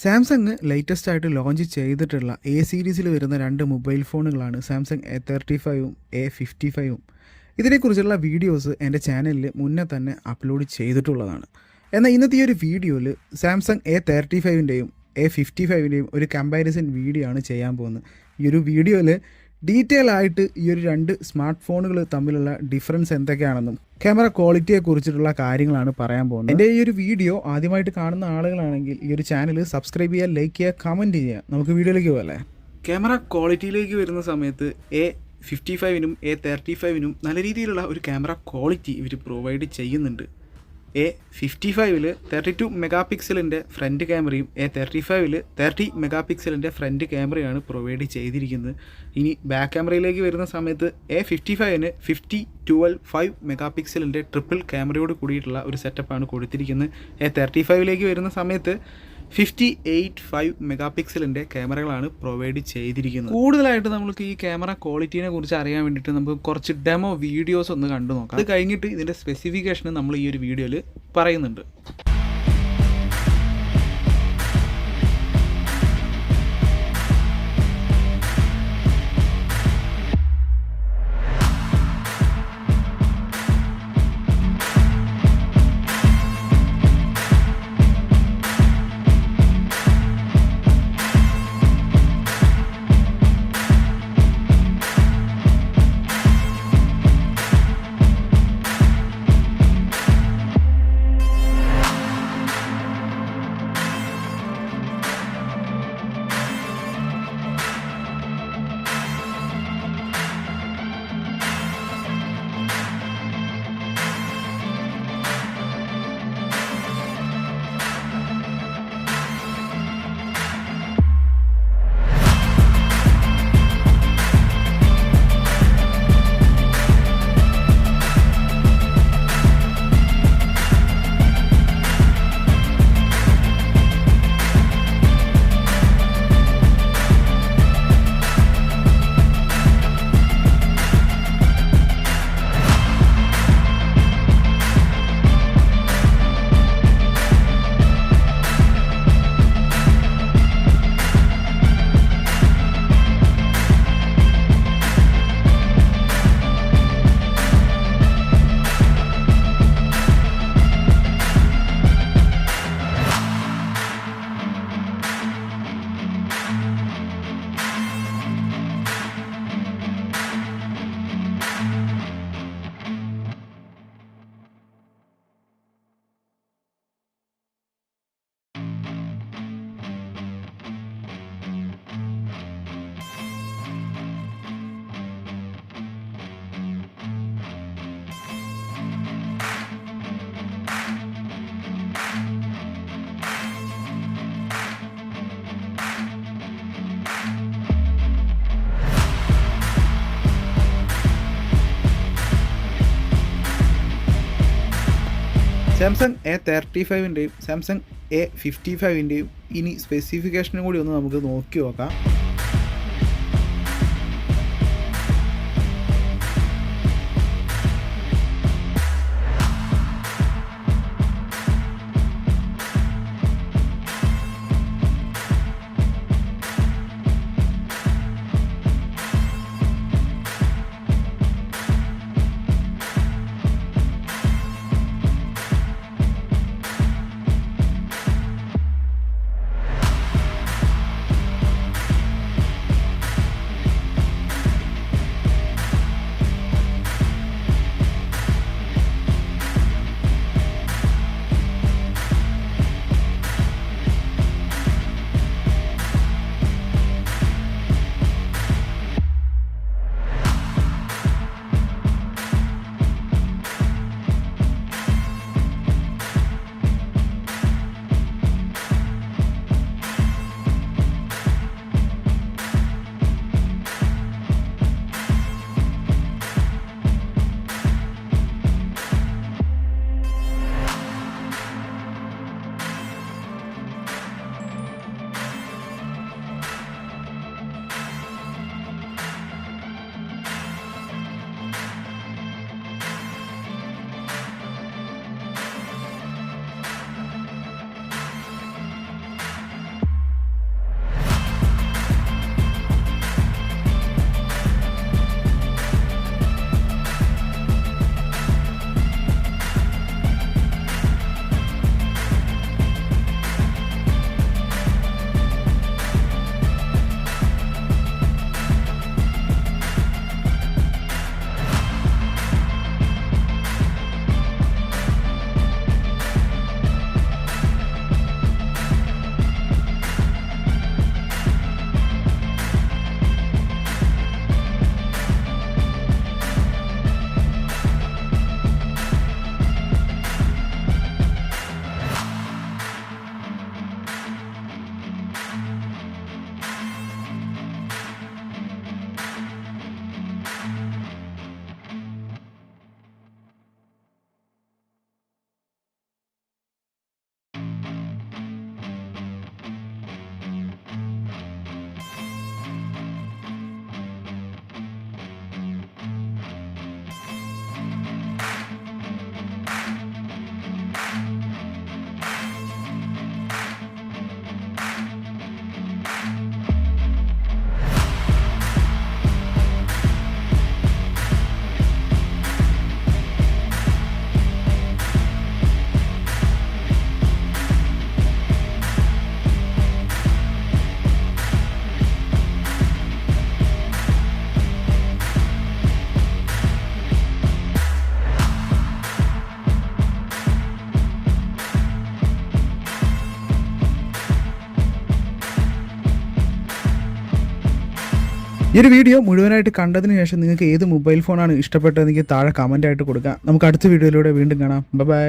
Samsung latest ആയിട്ട് launch ചെയ്തിട്ടുള്ള A സീരീസിൽ വരുന്ന രണ്ട് മൊബൈൽ ഫോണുകളാണ് സാംസങ് A35ഉം A55ഉം. ഇതിനെക്കുറിച്ചുള്ള വീഡിയോസ് എൻ്റെ ചാനലിൽ മുന്നേ തന്നെ അപ്ലോഡ് ചെയ്തിട്ടുള്ളതാണ്. എന്നാൽ ഇന്നത്തെ ഈ ഒരു വീഡിയോയിൽ സാംസങ് A35ൻ്റെയും A55ൻ്റെയും ഒരു കമ്പാരിസൺ വീഡിയോ ആണ് ചെയ്യാൻ പോകുന്നത്. ഈ ഒരു വീഡിയോയിൽ ഡീറ്റെയിൽ ആയിട്ട് ഈ ഒരു രണ്ട് സ്മാർട്ട് ഫോണുകൾ തമ്മിലുള്ള ഡിഫറൻസ് എന്തൊക്കെയാണെന്നും ക്യാമറ ക്വാളിറ്റിയെ കുറിച്ചിട്ടുള്ള കാര്യങ്ങളാണ് പറയാൻ പോകുന്നത്. എൻ്റെ ഈ ഒരു വീഡിയോ ആദ്യമായിട്ട് കാണുന്ന ആളുകളാണെങ്കിൽ ഈ ഒരു ചാനൽ സബ്സ്ക്രൈബ് ചെയ്യുക, ലൈക്ക് ചെയ്യുക, കമൻറ്റ് ചെയ്യുക. നമുക്ക് വീഡിയോയിലേക്ക് പോകല്ലേ. ക്യാമറ ക്വാളിറ്റിയിലേക്ക് വരുന്ന സമയത്ത് A55നും A35നും നല്ല രീതിയിലുള്ള ഒരു ക്യാമറ ക്വാളിറ്റി ഇവർ പ്രൊവൈഡ് ചെയ്യുന്നുണ്ട്. A55ൽ 32 മെഗാ പിക്സലിൻ്റെ ഫ്രണ്ട് ക്യാമറയും A35ൽ 30 മെഗാ പിക്സലിൻ്റെ ഫ്രണ്ട് ക്യാമറയാണ് പ്രൊവൈഡ് ചെയ്തിരിക്കുന്നത്. ഇനി ബാക്ക് ക്യാമറയിലേക്ക് വരുന്ന സമയത്ത് A55ന് 50-12 മെഗാ പിക്സലിൻ്റെ ട്രിപ്പിൾ ക്യാമറയോട് കൂടിയിട്ടുള്ള ഒരു സെറ്റപ്പാണ് കൊടുത്തിരിക്കുന്നത്. A35ലേക്ക് വരുന്ന സമയത്ത് 58-5 മെഗാ പിക്സലിൻ്റെ ക്യാമറകളാണ് പ്രൊവൈഡ് ചെയ്തിരിക്കുന്നത്. കൂടുതലായിട്ട് നമുക്ക് ഈ ക്യാമറ ക്വാളിറ്റിനെ കുറിച്ച് അറിയാൻ വേണ്ടിയിട്ട് നമുക്ക് കുറച്ച് ഡെമോ വീഡിയോസ് ഒന്ന് കണ്ടു നോക്കാം. അത് കഴിഞ്ഞിട്ട് ഇതിൻ്റെ സ്പെസിഫിക്കേഷൻ നമ്മൾ ഈ ഒരു വീഡിയോയിൽ പറയുന്നുണ്ട്. സാംസങ് A35ൻ്റെയും സാംസങ് A55ൻ്റെയും ഇനി സ്പെസിഫിക്കേഷനും കൂടി ഒന്ന് നമുക്ക് നോക്കി നോക്കാം. ഈ ഒരു വീഡിയോ മുഴുവനായിട്ട് കണ്ടതിന് ശേഷം നിങ്ങൾക്ക് ഏത് മൊബൈൽ ഫോണാണ് ഇഷ്ടപ്പെട്ടതെങ്കിൽ താഴെ കമൻ്റ് ആയിട്ട് കൊടുക്കാം. നമുക്ക് അടുത്ത വീഡിയോയിലൂടെ വീണ്ടും കാണാം. ബൈ.